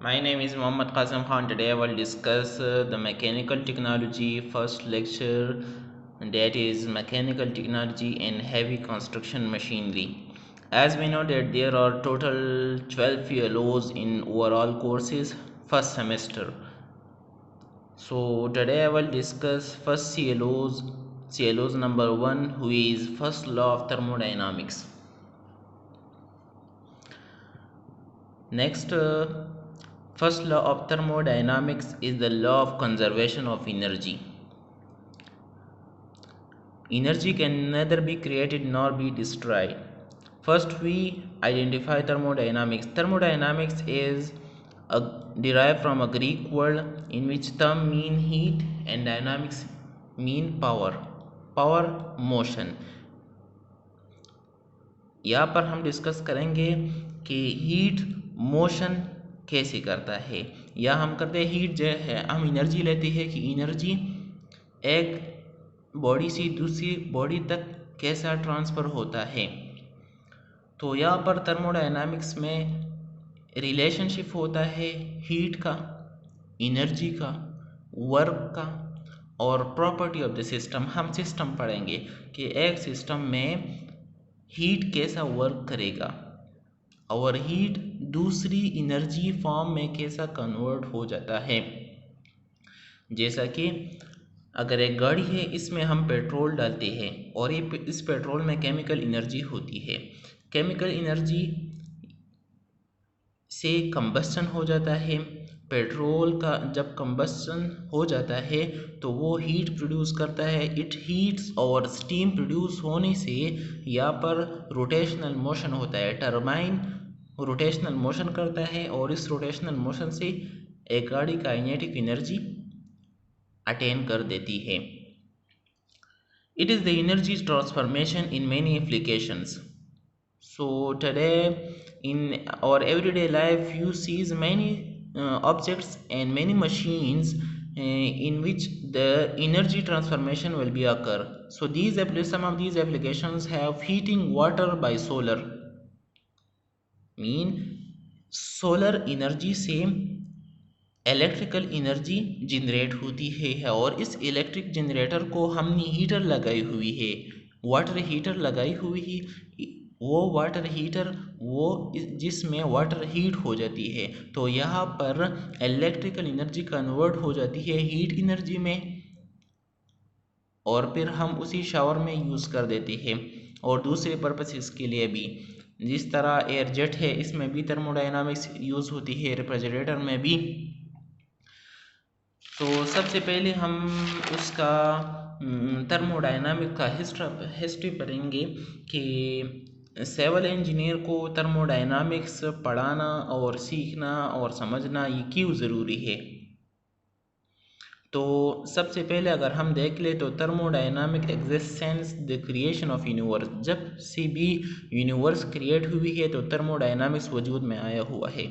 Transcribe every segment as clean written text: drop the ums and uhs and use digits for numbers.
My name is Muhammad Qasim Khan. Today I will discuss the mechanical technology first lecture, and that is mechanical technology in heavy construction machinery. As we know that there are total 12 CLOs in overall courses first semester. So today I will discuss first CLOs number 1, who is first law of thermodynamics. Next, first law of thermodynamics is the law of conservation of energy. Energy can neither be created nor be destroyed. First, we identify thermodynamics. Thermodynamics is derived from a Greek word in which therm mean heat and dynamics mean power. Power, motion. यहाँ पर हम discuss करेंगे कि heat motion कैसे करता है, या हम करते हैं हीट जो है हम एनर्जी लेते हैं कि एनर्जी एक बॉडी से दूसरी बॉडी तक कैसा ट्रांसफ़र होता है। तो यहाँ पर थर्मोडायनामिक्स में रिलेशनशिप होता है हीट का, एनर्जी का, वर्क का और प्रॉपर्टी ऑफ द सिस्टम। हम सिस्टम पढ़ेंगे कि एक सिस्टम में हीट कैसा वर्क करेगा और हीट दूसरी एनर्जी फॉर्म में कैसा कन्वर्ट हो जाता है। जैसा कि अगर एक गाड़ी है, इसमें हम पेट्रोल डालते हैं और इस पेट्रोल में केमिकल एनर्जी होती है। केमिकल एनर्जी से कंबस्चन हो जाता है। पेट्रोल का जब कंबस्चन हो जाता है तो वो हीट प्रोड्यूस करता है। इट हीट्स और स्टीम प्रोड्यूस होने से यहाँ पर रोटेशनल मोशन होता है। टरबाइन रोटेशनल मोशन करता है और इस रोटेशनल मोशन से एक गाड़ी काइनेटिक एनर्जी अटेन कर देती है। It is the energy transformation in many applications. So today in our everyday life you sees many objects and many machines in which the energy transformation will be occur. So some of these applications have heating water by solar, mean solar energy से electrical energy generate होती है और इस electric generator को हमने heater लगाई हुई है, वाटर हीटर लगाई हुई है। वो वाटर हीटर जिसमें वाटर हीट हो जाती है, तो यहाँ पर इलेक्ट्रिकल एनर्जी कन्वर्ट हो जाती है हीट एनर्जी में और फिर हम उसी शावर में यूज़ कर देते हैं और दूसरे पर्पसेस के लिए भी। जिस तरह एयर जेट है, इसमें भी थर्मोडायनामिक्स यूज़ होती है, रेफ्रिजरेटर में भी। तो सबसे पहले हम उसका थर्मोडायनामिक का हिस्ट्री पढ़ेंगे कि सिविल इंजीनियर को थर्मोडायनामिक्स पढ़ाना और सीखना और समझना ये क्यों ज़रूरी है। तो सबसे पहले अगर हम देख ले तो thermodynamic existence the creation of universe. जब से भी यूनिवर्स क्रिएट हुई है तो थर्मोडायनामिक्स वजूद में आया हुआ है।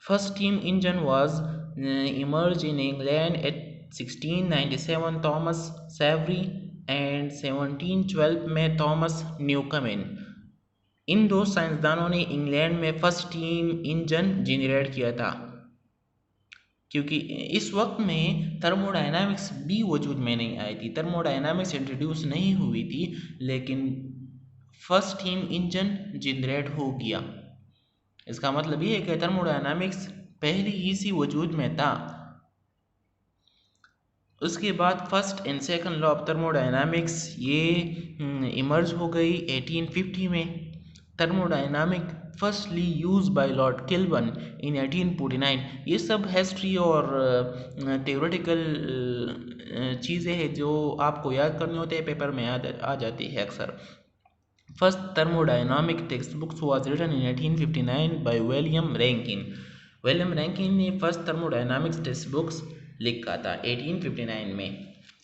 First steam engine was emerged in England at 1697 Thomas Savery and 1712 में थॉमस न्यूकमेन। इन दो साइंसदानों ने इंग्लैंड में फर्स्ट स्टीम इंजन जनरेट किया था, क्योंकि इस वक्त में थर्मोडायनामिक्स भी वजूद में नहीं आई थी, थर्मोडायनामिक्स इंट्रोड्यूस नहीं हुई थी, लेकिन फर्स्ट स्टीम इंजन जनरेट हो गया। इसका मतलब ये है कि थर्मोडायनामिक्स पहले ही सी वजूद में था। उसके बाद first and second law of thermodynamics ये इमर्ज हो गई 1850 में। Thermodynamic firstly use by lord Kelvin in 1849। ये सब हिस्ट्री और थ्योरेटिकल चीज़ें हैं जो आपको याद करने होते हैं, पेपर में याद आ जाती है अक्सर। First thermodynamic textbooks was written in 1859 by William Rankine. William Rankine ने फर्स्ट थर्मोडायनामिक्स टेक्स्ट बुक्स लिखा था 1859 में,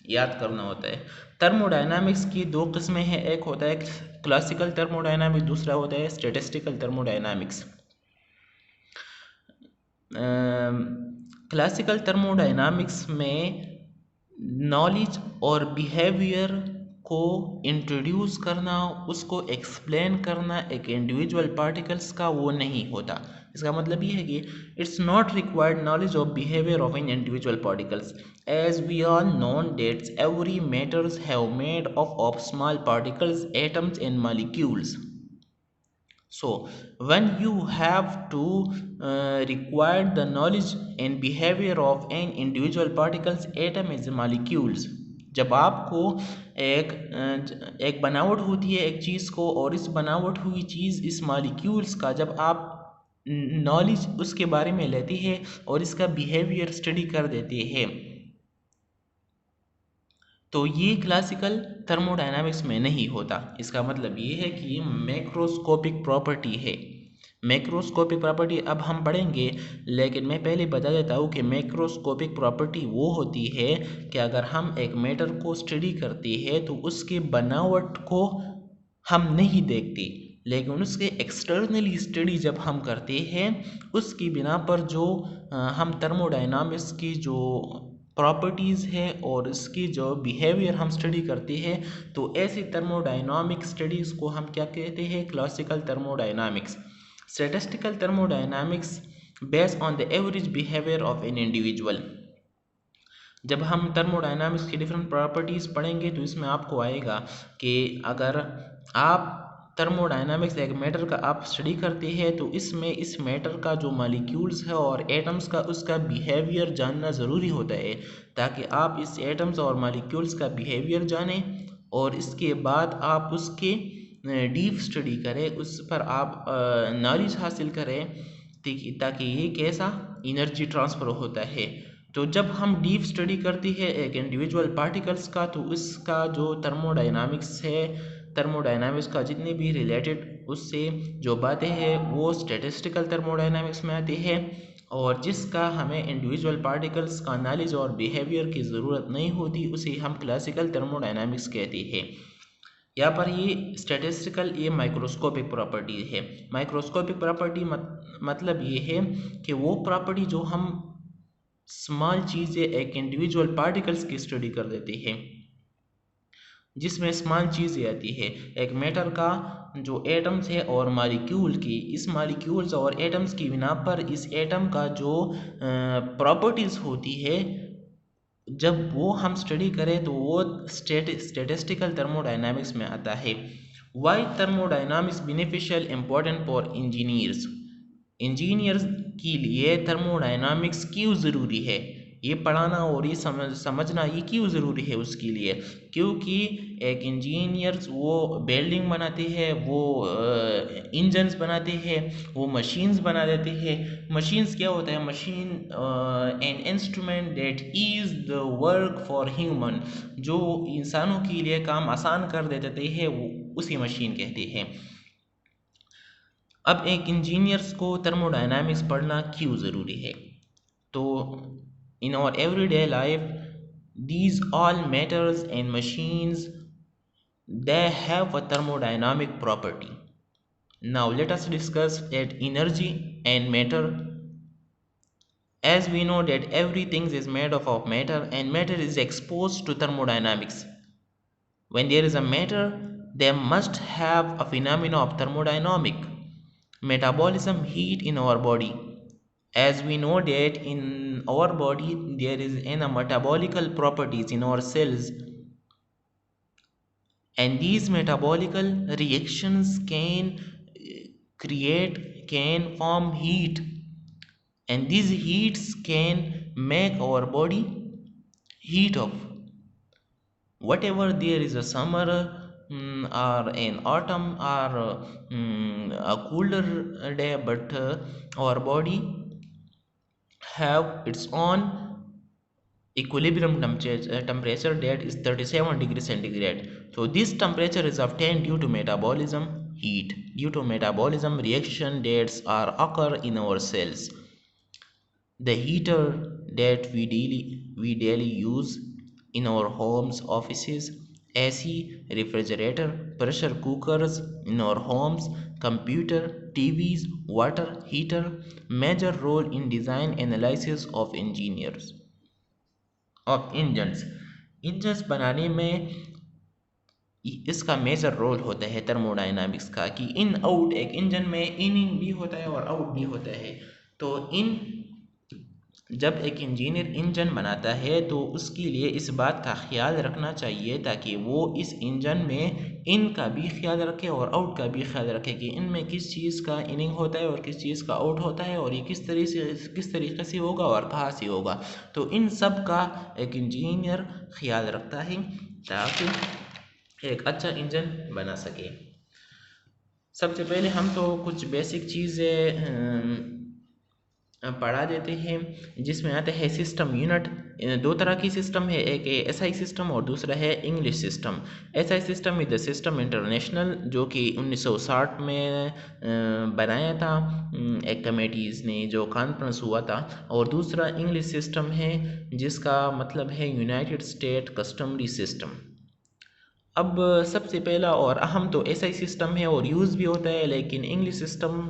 याद करना होता है। थर्मोडायनामिक्स की दो किस्में हैं, एक होता है क्लासिकल थर्मोडायनामिक्स, दूसरा होता है स्टैटिस्टिकल थर्मोडायनामिक्स। क्लासिकल थर्मोडायनामिक्स में नॉलेज और बिहेवियर को इंट्रोड्यूस करना, उसको एक्सप्लेन करना एक इंडिविजुअल पार्टिकल्स का वो नहीं होता। इसका मतलब ये है कि it's not required knowledge of behaviour of an individual particles as we are known that's every matters have made of small particles, atoms and molecules. So when you have to require the knowledge and behavior of an individual particles, atom is molecules. जब आपको एक बनावट होती है एक चीज़ को, और इस बनावट हुई चीज़ इस मॉलिक्यूल्स का जब आप नॉलेज उसके बारे में लेते हैं और इसका बिहेवियर स्टडी कर देते हैं, तो ये क्लासिकल थर्मोडायनामिक्स में नहीं होता। इसका मतलब ये है कि ये मैक्रोस्कोपिक प्रॉपर्टी है। मैक्रोस्कोपिक प्रॉपर्टी अब हम पढ़ेंगे, लेकिन मैं पहले बता देता हूँ कि मैक्रोस्कोपिक प्रॉपर्टी वो होती है कि अगर हम एक मैटर को स्टडी करते हैं तो उसके बनावट को हम नहीं देखते, लेकिन उसके एक्सटर्नली स्टडी जब हम करते हैं उसकी बिना पर जो हम थर्मोडायनामिक्स की जो प्रॉपर्टीज़ है और इसकी जो बिहेवियर हम स्टडी करते हैं, तो ऐसी थर्मोडायनामिक स्टडीज़ को हम क्या कहते हैं? Classical thermodynamics. Statistical thermodynamics based on the average behaviour of an individual. जब हम थर्मोडायनामिक्स की डिफरेंट प्रॉपर्टीज़ पढ़ेंगे तो इसमें आपको आएगा कि अगर आप थर्मोडायनामिक्स एक मैटर का आप स्टडी करते हैं तो इसमें इस मैटर का जो मॉलिक्यूल्स है और एटम्स का उसका बिहेवियर जानना ज़रूरी होता है, ताकि आप इस एटम्स और मॉलिक्यूल्स का बिहेवियर जानें और इसके बाद आप उसके डीप स्टडी करें, उस पर आप नॉलेज हासिल करें ताकि ये कैसा एनर्जी ट्रांसफ़र होता है। तो जब हम डीप स्टडी करती है एक इंडिविजुअल पार्टिकल्स का, तो इसका जो थर्मोडायनामिक्स है, थर्मोडायनामिक्स का जितने भी रिलेटेड उससे जो बातें हैं वो स्टैटिस्टिकल थर्मोडायनामिक्स में आती है, और जिसका हमें इंडिविजुअल पार्टिकल्स का नॉलेज और बिहेवियर की ज़रूरत नहीं होती उसे हम क्लासिकल थर्मोडायनामिक्स कहते हैं। यहाँ पर ये स्टैटिस्टिकल ये माइक्रोस्कोपिक प्रॉपर्टी है। माइक्रोस्कोपिक प्रॉपर्टी मतलब ये है कि वो प्रॉपर्टी जो हम स्मॉल चीज़ें एक इंडिविजुअल पार्टिकल्स की स्टडी कर देते हैं, जिसमें स्मॉल चीज़ें आती है एक मैटर का जो एटम्स है और मॉलिक्यूल की, इस मॉलिक्यूल्स और एटम्स की बिना पर इस एटम का जो प्रॉपर्टीज़ होती है जब वो हम स्टडी करें तो वो स्टैटिस्टिकल थर्मोडायनामिक्स में आता है। Why thermodynamics beneficial important for engineers. Engineers के लिए थर्मोडायनामिक्स क्यों ज़रूरी है, ये पढ़ाना और ये समझना ये क्यों ज़रूरी है उसके लिए? क्योंकि एक इंजीनियर्स वो बिल्डिंग बनाते हैं, वो इंजन्स बनाते हैं, वो मशीन्स बना देते हैं। मशीन्स क्या होता है? Machine an instrument that is the work for human, जो इंसानों के लिए काम आसान कर देते हैं वो उसी मशीन कहते हैं। अब एक इंजीनियर्स को थर्मोडायनामिक्स पढ़ना क्यों ज़रूरी है? तो in our everyday life these all matters and machines they have a thermodynamic property. Now let us discuss that energy and matter. As we know that everything is made of matter and matter is exposed to thermodynamics. When there is a matter, there must have a phenomena of thermodynamic metabolism, heat in our body. As we know that in our body there is a metabolical properties in our cells, and these metabolical reactions can form heat, and these heats can make our body heat up. Whatever there is a summer or an autumn or a cooler day, but our body have its own equilibrium temperature that is 37 degrees centigrade. So this temperature is obtained due to metabolism heat, due to metabolism reaction that are occur in our cells. The heater that we daily use in our homes, offices, AC, refrigerator, pressure cookers in our homes, computer, TVs, water heater, major role in design analysis of engineers of engines. Engines बनाने में इसका major role होता है thermodynamics का, कि in out, एक engine में इन भी होता है और आउट भी होता है। तो जब एक इंजीनियर इंजन बनाता है तो उसके लिए इस बात का ख्याल रखना चाहिए ताकि वो इस इंजन में इन का भी ख्याल रखे और आउट का भी ख्याल रखे कि इनमें किस चीज़ का इनिंग होता है और किस चीज़ का आउट होता है और ये किस तरीके से होगा और कहाँ से होगा। तो इन सब का एक इंजीनियर ख्याल रखता है ताकि एक अच्छा इंजन बना सके। सबसे पहले हम तो कुछ बेसिक चीज़ें पढ़ा देते हैं, जिसमें आता है सिस्टम यूनिट। दो तरह की सिस्टम है, एक एसआई सिस्टम और दूसरा है English system. SI system is the system international, जो कि 1960 में बनाया था एक कमेटीज़ ने, जो कॉन्फ्रेंस हुआ था। और दूसरा इंग्लिश सिस्टम है, जिसका मतलब है यूनाइटेड स्टेट कस्टमरी सिस्टम। अब सबसे पहला और अहम तो एसआई सिस्टम है और यूज़ भी होता है, लेकिन इंग्लिश सिस्टम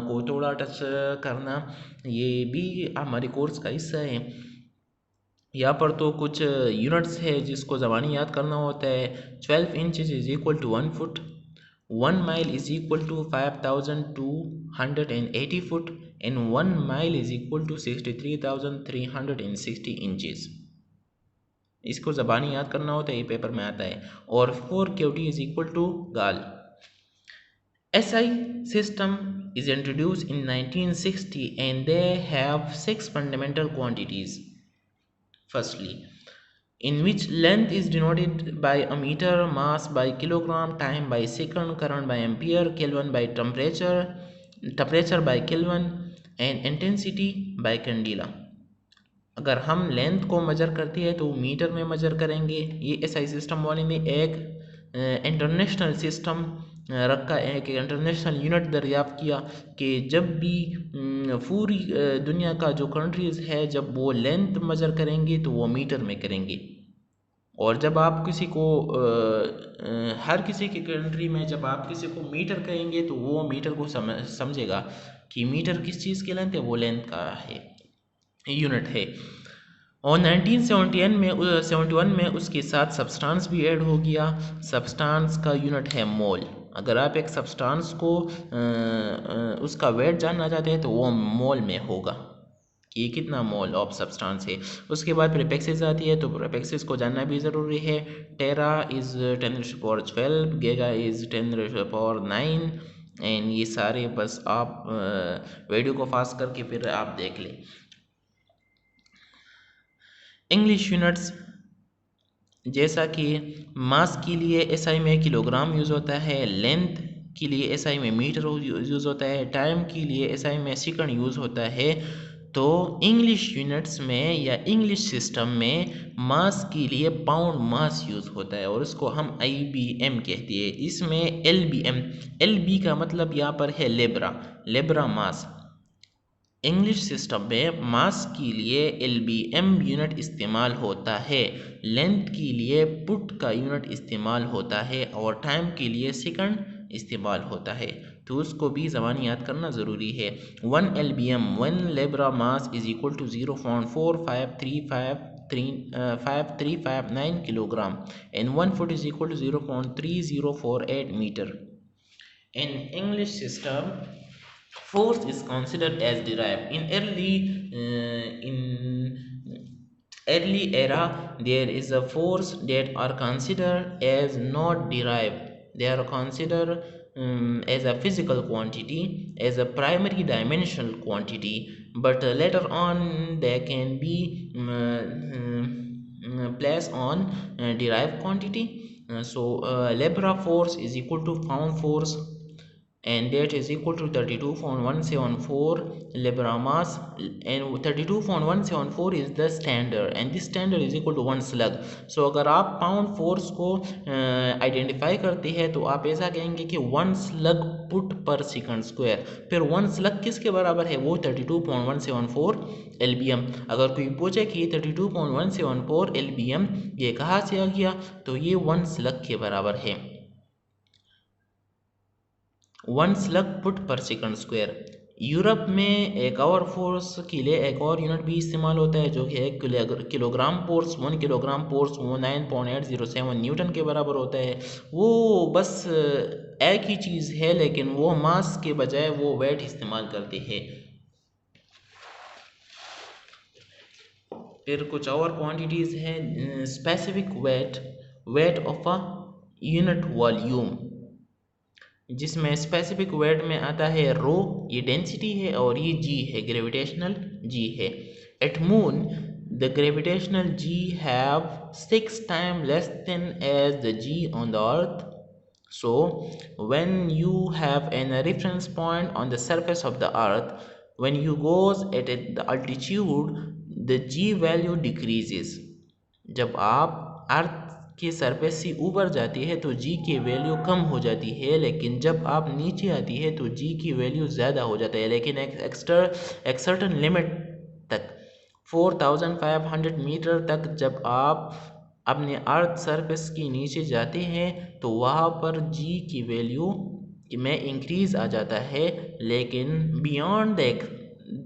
को थोड़ा टच करना ये भी हमारे कोर्स का हिस्सा है। यहाँ पर तो कुछ यूनिट्स है जिसको ज़बानी याद करना होता है। 12 inches is equal to 1 foot, 1 mile is equal to 5280 foot and 1 mile is equal to 63,360 inches. इसको ज़बानी याद करना होता है, ये पेपर में आता है। और 4 क्यूटी इज इक्वल टू गाल। SI system is introduced in 1960 and they have 6 fundamental quantities. Firstly, in which length is denoted by a meter, mass by kilogram, time by second, current by ampere, Kelvin by temperature by Kelvin and intensity by candela. अगर हम length को major करते हैं तो metre में major करेंगे। ये SI system वाले ने एक इंटरनेशनल सिस्टम रखा, एक इंटरनेशनल यूनिट दरियाफ्त किया कि जब भी पूरी दुनिया का जो कंट्रीज़ है जब वो लेंथ मेजर करेंगे तो वो मीटर में करेंगे। और जब आप किसी को हर किसी की कंट्री में जब आप किसी को मीटर कहेंगे तो वो मीटर को समझेगा कि मीटर किस चीज़ की लेंथ है, वो लेंथ का है यूनिट है। और 1971 में उसके साथ सब्सटेंस भी ऐड हो गया। सब्सटेंस का यूनिट है मोल। अगर आप एक सब्सटेंस को उसका वेट जानना चाहते हैं तो वो मोल में होगा कि ये कितना मोल ऑफ सब्सटेंस है। उसके बाद प्रीफिक्सेस आती है, तो प्रीफिक्सेस को जानना भी ज़रूरी है। टेरा इज़ 10⁻12, गीगा इज़ 10⁻9 एंड ये सारे बस आप वीडियो को फास्ट करके फिर आप देख लें। इंग्लिश यूनिट्स जैसा कि मास के लिए एसआई में किलोग्राम यूज़ होता है, लेंथ के लिए एसआई में मीटर यूज़ होता है, टाइम के लिए एसआई में सेकंड यूज़ होता है। तो इंग्लिश यूनिट्स में या इंग्लिश सिस्टम में मास के लिए पाउंड मास यूज़ होता है और उसको हम IBM कहते हैं। इसमें LB का मतलब यहाँ पर है लेब्रा मास। इंग्लिश सिस्टम में मास के लिए LBM यूनिट इस्तेमाल होता है, लेंथ के लिए पुट का यूनिट इस्तेमाल होता है और टाइम के लिए सेकंड इस्तेमाल होता है। तो उसको भी ज़बानी याद करना ज़रूरी है। 1 LBM 1 libra mass is equal to 0.5359 kilogram and 1 foot is equal to 0.3048 metre. In English system, force is considered as derived. In early era, there is a force that are considered as not derived. They are considered as a physical quantity, as a primary dimensional quantity, but later on they can be placed on derived quantity. Lebra force is equal to pound force and that is equal to 32.174 Libra mass, and 32.174 is the standard and this standard is equal to 1 slug. So अगर आप pound force को identify करते हैं तो आप ऐसा कहेंगे कि 1 स्लग पुट पर सेकंड स्क्वायर। फिर 1 स्लग किसके बराबर है, वो 32.174 LBM। अगर कोई पूछे कि 32.174 LBM ये कहाँ से आ गया, तो ये 1 स्लग के बराबर है, 1 स्लग पुट पर सेकंड स्क्वायर। यूरोप में एक और फोर्स के लिए एक और यूनिट भी इस्तेमाल होता है जो कि है किलोग्राम फोर्स। 1 किलोग्राम फोर्स वो 9.807 न्यूटन के बराबर होता है। वो बस एक ही चीज़ है, लेकिन वो मास के बजाय वो वेट इस्तेमाल करती है। फिर कुछ और क्वांटिटीज़ हैं। Specific weight, weight of a unit volume, जिसमें स्पेसिफिक वेट में आता है रो, ये डेंसिटी है, और ये जी है, ग्रेविटेशनल जी है। At moon the gravitational G have 6 times less than as the g on the earth. So when you have a reference point on the surface of the earth, when you goes at the altitude, the g value decreases. जब आप अर्थ के surface से ऊपर जाती है तो जी की value कम हो जाती है, लेकिन जब आप नीचे आती है तो जी की वैल्यू ज़्यादा हो जाता है। लेकिन एक सर्टन लिमिट तक, 4500 मीटर तक जब आप अपने अर्थ सरफेस के नीचे जाते हैं तो वहाँ पर जी की वैल्यू में इंक्रीज़ आ जाता है। लेकिन beyond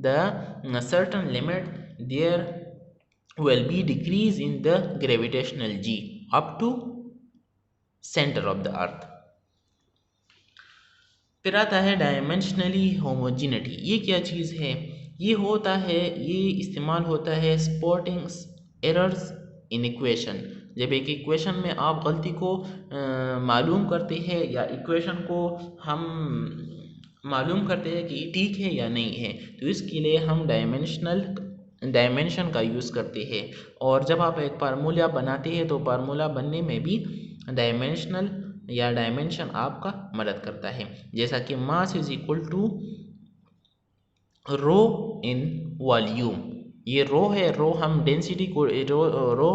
the certain limit there will be decrease in the gravitational g up to center of the earth. फिर आता है डायमेंशनली होमोजिनिटी। ये क्या चीज़ है? ये होता है, ये इस्तेमाल होता है स्पॉटिंग एरर्स इन इक्वेशन। जब एक इक्वेशन में आप गलती को मालूम करते हैं या इक्वेशन को हम मालूम करते हैं कि ठीक है या नहीं है, तो इसके लिए हम डायमेंशन का यूज़ करते हैं। और जब आप एक फार्मूला बनाते हैं तो फार्मूला बनने में भी डायमेंशनल या डायमेंशन आपका मदद करता है। जैसा कि mass is equal to rho in volume, ये रो है। रो हम डेंसिटी को रो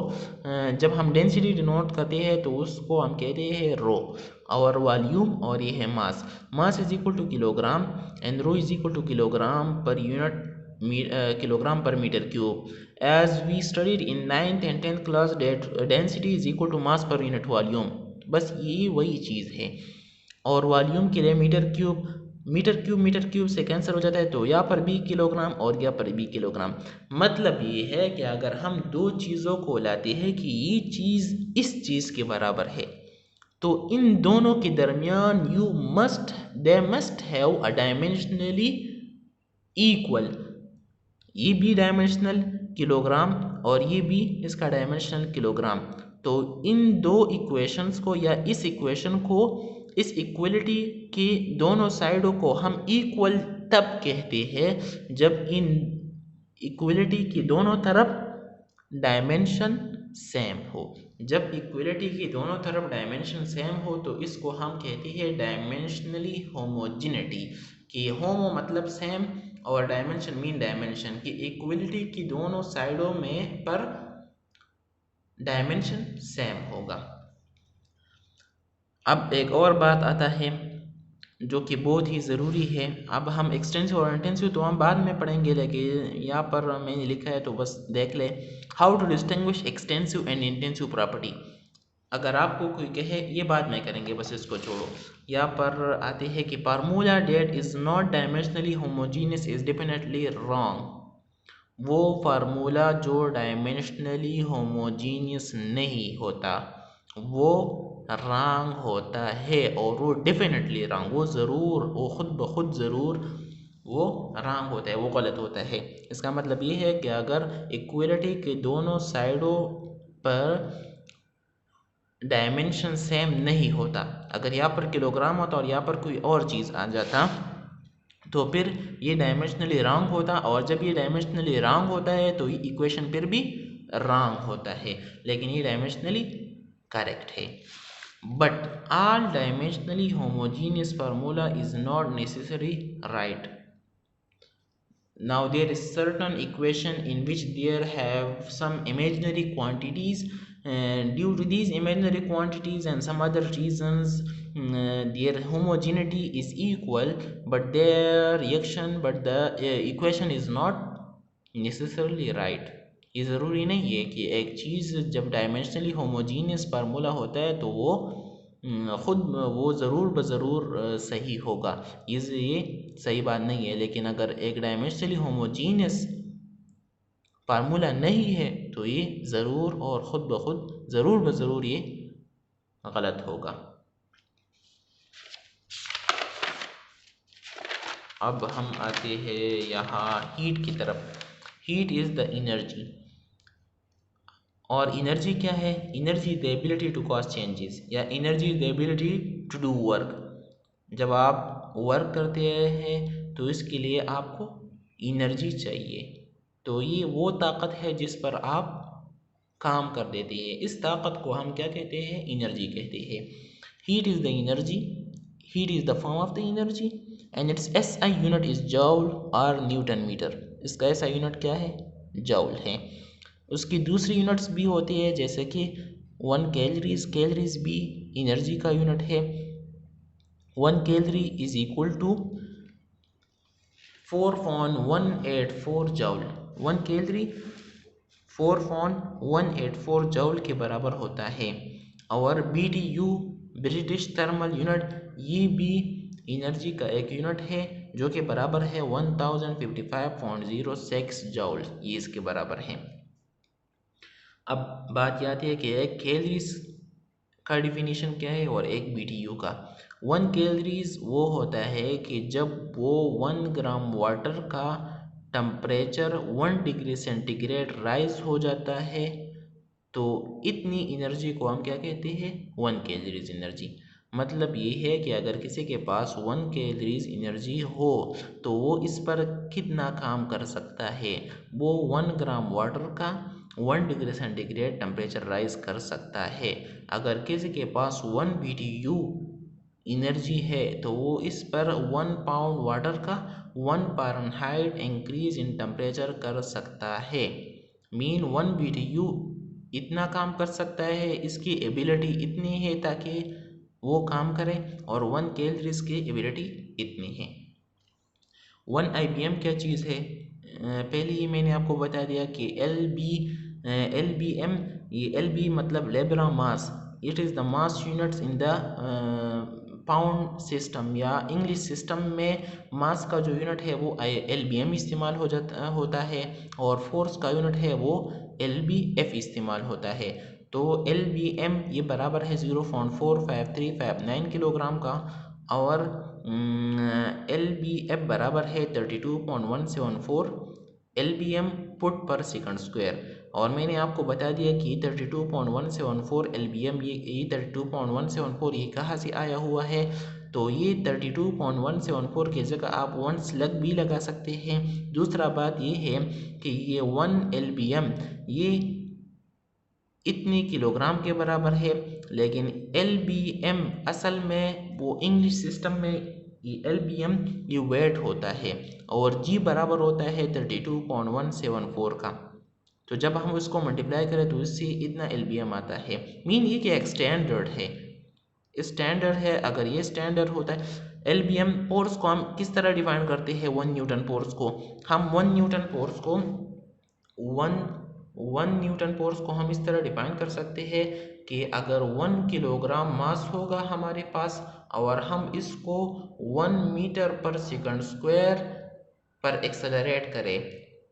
जब हम डेंसिटी डिनोट करते हैं तो उसको हम कहते हैं रो, और वॉल्यूम और ये है mass. Mass is equal to kilogram and rho is equal to kilogram per unit kilogram per metre cube. As we studied in 9th and 10th class, density is equal to mass per unit volume. बस ये वही चीज़ है। और volume के लिए metre cube से cancel हो जाता है, तो यहाँ पर भी किलोग्राम और यहाँ पर भी किलोग्राम। मतलब ये है कि अगर हम दो चीज़ों को लाते हैं कि ये चीज़ इस चीज़ के बराबर है, तो इन दोनों के दरमियान they must have a dimensionally equal. ये भी डायमेंशनल किलोग्राम और ये भी इसका डायमेंशनल किलोग्राम। तो इन दो इक्वेशंस को या इस इक्वेशन को, इस इक्वलिटी के दोनों साइडों को हम इक्वल तब कहते हैं जब इन इक्वलिटी की दोनों तरफ डायमेंशन सेम हो। जब इक्वलिटी की दोनों तरफ डायमेंशन सेम हो तो इसको हम कहते हैं डायमेंशनली होमोजिनिटी। कि होमो मतलब सेम और डायमेंशन मीन डायमेंशन, की इक्वलिटी की दोनों साइडों में पर डायमेंशन सेम होगा। अब एक और बात आता है जो कि बहुत ही ज़रूरी है। अब हम एक्सटेंसिव और इंटेंसिव तो हम बाद में पढ़ेंगे, लेकिन यहाँ पर मैंने लिखा है तो बस देख ले। How to distinguish extensive and intensive property. अगर आपको कोई कहे, ये बात में करेंगे, बस इसको छोड़ो। यहाँ पर आते हैं कि formula that is not dimensionally homogeneous is definitely wrong. वो फार्मूला जो डायमेंशनली होमोजीनियस नहीं होता वो रॉन्ग होता है, और वो डेफिनेटली रॉन्ग, वो ज़रूर, वो खुद ब खुद ज़रूर वो रॉन्ग होता है, वो गलत होता है। इसका मतलब ये है कि अगर इक्वलिटी के दोनों साइडों पर डायमेंशन सेम नहीं होता, अगर यहाँ पर किलोग्राम होता और यहाँ पर कोई और चीज़ आ जाता तो फिर ये डायमेंशनली रॉन्ग होता, और जब ये डायमेंशनली रॉन्ग होता है तो ये इक्वेशन फिर भी रॉन्ग होता है, लेकिन ये डायमेंशनली करेक्ट है। But all dimensionally homogeneous formula is not necessary right. Now there is certain equation in which there have some imaginary quantities, and due to these imaginary quantities and some other reasons their homogeneity is equal, but their reaction, but the equation is not necessarily right. ये ज़रूरी नहीं है कि एक चीज़ जब dimensionally homogeneous formula होता है तो वो ख़ुद वो ज़रूर ज़रूर सही होगा। ये सही बात नहीं है। लेकिन अगर एक डायमेंशनली होमोजीनियस फार्मूला नहीं है तो ये ज़रूर और ख़ुद ब खुद ज़रूर ये गलत होगा। अब हम आते हैं यहाँ हीट की तरफ। हीट इज़ द एनर्जी, और एनर्जी क्या है? Energy the ability to cause changes, या energy the ability to do work. जब आप वर्क करते हैं तो इसके लिए आपको एनर्जी चाहिए। तो ये वो ताकत है जिस पर आप काम कर देते हैं। इस ताकत को हम क्या कहते हैं? एनर्जी कहते हैं। Heat is the energy, heat is the form of the energy and it's SI unit is joule और न्यूटन मीटर। इसका SI यूनिट क्या है? जूल है। उसकी दूसरी यूनिट्स भी होती है, जैसे कि 1 कैलोरीज, कैलोरीज भी एनर्जी का यूनिट है। 1 calorie is equal to 4.184 joule. 1 calorie 4.184 joule के बराबर होता है। और BTU ब्रिटिश थर्मल यूनिट, ये भी एनर्जी का एक यूनिट है जो कि बराबर है 1055.06 जूल, ये इसके बराबर है। अब बात आती है कि एक कैलोरीज का डिफिनीशन क्या है और एक BTU का। 1 कैलोरीज वो होता है कि जब वो 1 ग्राम वाटर का टेम्परेचर 1 डिग्री सेंटीग्रेड राइज हो जाता है तो इतनी एनर्जी को हम क्या कहते हैं? 1 कैलोरीज एनर्जी। मतलब ये है कि अगर किसी के पास 1 कैलोरीज एनर्जी हो तो वो इस पर कितना काम कर सकता है? वो 1 ग्राम वाटर का 1 डिग्री सेंटीग्रेड टेम्परेचर राइज कर सकता है। अगर किसी के पास 1 BTU एनर्जी है तो वो इस पर 1 पाउंड वाटर का 1 फ़ारेनहाइट इंक्रीज इन टेम्परेचर कर सकता है। मीन 1 BTU इतना काम कर सकता है, इसकी एबिलिटी इतनी है ताकि वो काम करे, और 1 कैलोरीज की एबिलिटी इतनी है। 1 IBM क्या चीज़ है? पहले ही मैंने आपको बता दिया कि LBM, ये LB मतलब Lebra mass, it is the mass units in the pound system, या इंग्लिश सिस्टम में मास का जो यूनिट है वो LBM इस्तेमाल होता है, और फोर्स का यूनिट है वो LBF इस्तेमाल होता है। तो LBM ये बराबर है 0.45359 किलोग्राम का, और LBF बराबर है 32.174 LBM फुट पर सेकंड स्क्वायर। और मैंने आपको बता दिया कि 32.174 LBM, ये 32.174 ये कहाँ से आया हुआ है? तो ये 32.174 की जगह आप 1 स्लग भी लगा सकते हैं। दूसरा बात ये है कि ये 1 LBM ये इतनी किलोग्राम के बराबर है, लेकिन LBM असल में वो इंग्लिश सिस्टम में ये LBM ये वेट होता है, और G बराबर होता है 32.174 का। तो जब हम उसको मल्टीप्लाई करें तो इससे इतना LBM आता है। मीन ये कि एक स्टैंडर्ड है, स्टैंडर्ड है। अगर ये स्टैंडर्ड होता है, LBM फोर्स को हम किस तरह डिफाइन करते हैं? 1 न्यूटन फोर्स को हम 1 न्यूटन फोर्स को 1 न्यूटन फोर्स को हम इस तरह डिफाइन कर सकते हैं कि अगर 1 किलोग्राम मास होगा हमारे पास, और हम इसको 1 मीटर पर सेकंड स्क्वायर पर एक्सेलरेट करें,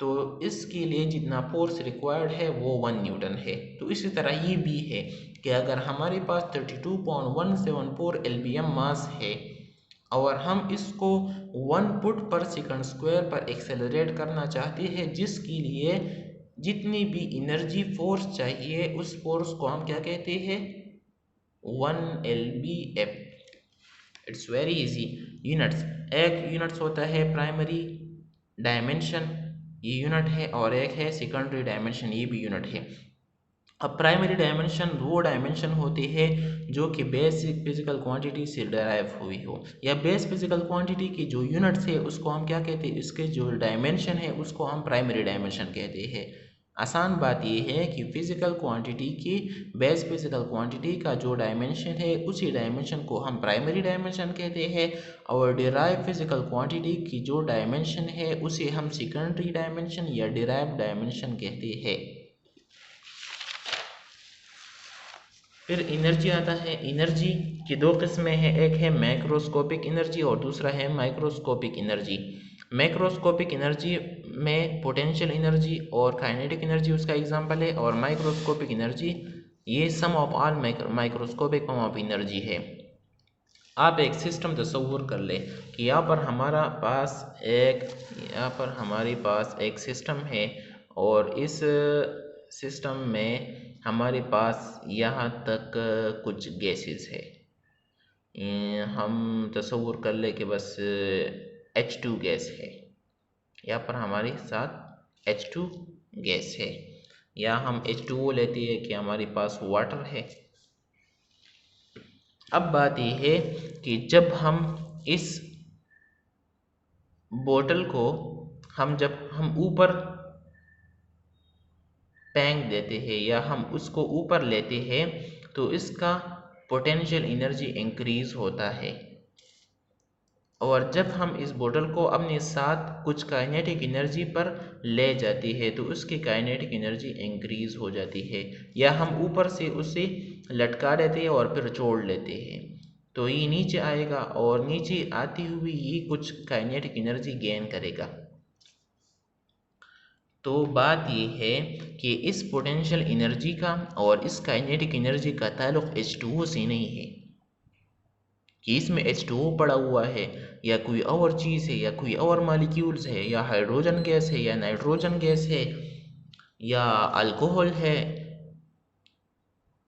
तो इसके लिए जितना फोर्स रिक्वायर्ड है वो 1 न्यूटन है। तो इसी तरह ये भी है कि अगर हमारे पास 32.174 LBM मास है और हम इसको 1 फुट पर सेकंड स्क्वायर पर एक्सेलरेट करना चाहते हैं, जिसके लिए जितनी भी एनर्जी फोर्स चाहिए उस फोर्स को हम क्या कहते हैं? 1 LBF। It's very easy. Units, एक यूनिट्स होता है प्राइमरी डायमेंशन, ये यूनिट है, और एक है सेकेंडरी डायमेंशन, ये भी यूनिट है। अब प्राइमरी डायमेंशन वो डायमेंशन होती है जो कि बेसिक फिजिकल क्वांटिटी से डराइव हुई हो, या बेस फिजिकल क्वांटिटी की जो यूनिट्स है उसको हम क्या कहते हैं? इसके जो डायमेंशन है उसको हम प्राइमरी डायमेंशन कहते हैं। आसान बात यह है कि फिजिकल क्वांटिटी की बेस फिजिकल क्वांटिटी का जो डायमेंशन है उसी डायमेंशन को हम प्राइमरी डायमेंशन कहते हैं, और डिराइव फिजिकल क्वांटिटी की जो डायमेंशन है उसे हम सेकेंडरी डायमेंशन या डिराइव डायमेंशन कहते हैं। फिर एनर्जी आता है। एनर्जी की दो किस्में हैं, एक है मैक्रोस्कोपिक एनर्जी और दूसरा है माइक्रोस्कोपिक एनर्जी। मैक्रोस्कोपिक एनर्जी में पोटेंशियल एनर्जी और काइनेटिक एनर्जी उसका एग्जांपल है, और माइक्रोस्कोपिक एनर्जी ये sum of all microscopic form of energy है। आप एक सिस्टम तस्वुर कर ले कि यहाँ पर हमारे पास एक सिस्टम है, और इस सिस्टम में हमारे पास यहाँ तक कुछ गैसेस है। हम तस्वुर कर ले कि बस H2 गैस है, यहाँ पर हमारे साथ H2 गैस है, या हम H2O लेते हैं कि हमारे पास वाटर है। अब बात यह है कि जब हम इस बोतल को जब हम ऊपर फेंक देते हैं या हम उसको ऊपर लेते हैं तो इसका पोटेंशियल एनर्जी इंक्रीज होता है, और जब हम इस बोतल को अपने साथ कुछ काइनेटिक एनर्जी पर ले जाती है तो उसकी काइनेटिक एनर्जी इंक्रीज हो जाती है, या हम ऊपर से उसे लटका देते हैं और फिर छोड़ लेते हैं तो ये नीचे आएगा, और नीचे आती हुई ये कुछ काइनेटिक एनर्जी गेन करेगा। तो बात ये है कि इस पोटेंशियल एनर्जी का और इस काइनेटिक एनर्जी का ताल्लुक H2O से नहीं है कि इसमें H2O पड़ा हुआ है या कोई और चीज़ है या कोई और मालिक्यूल्स है या हाइड्रोजन गैस है या नाइट्रोजन गैस है या अल्कोहल है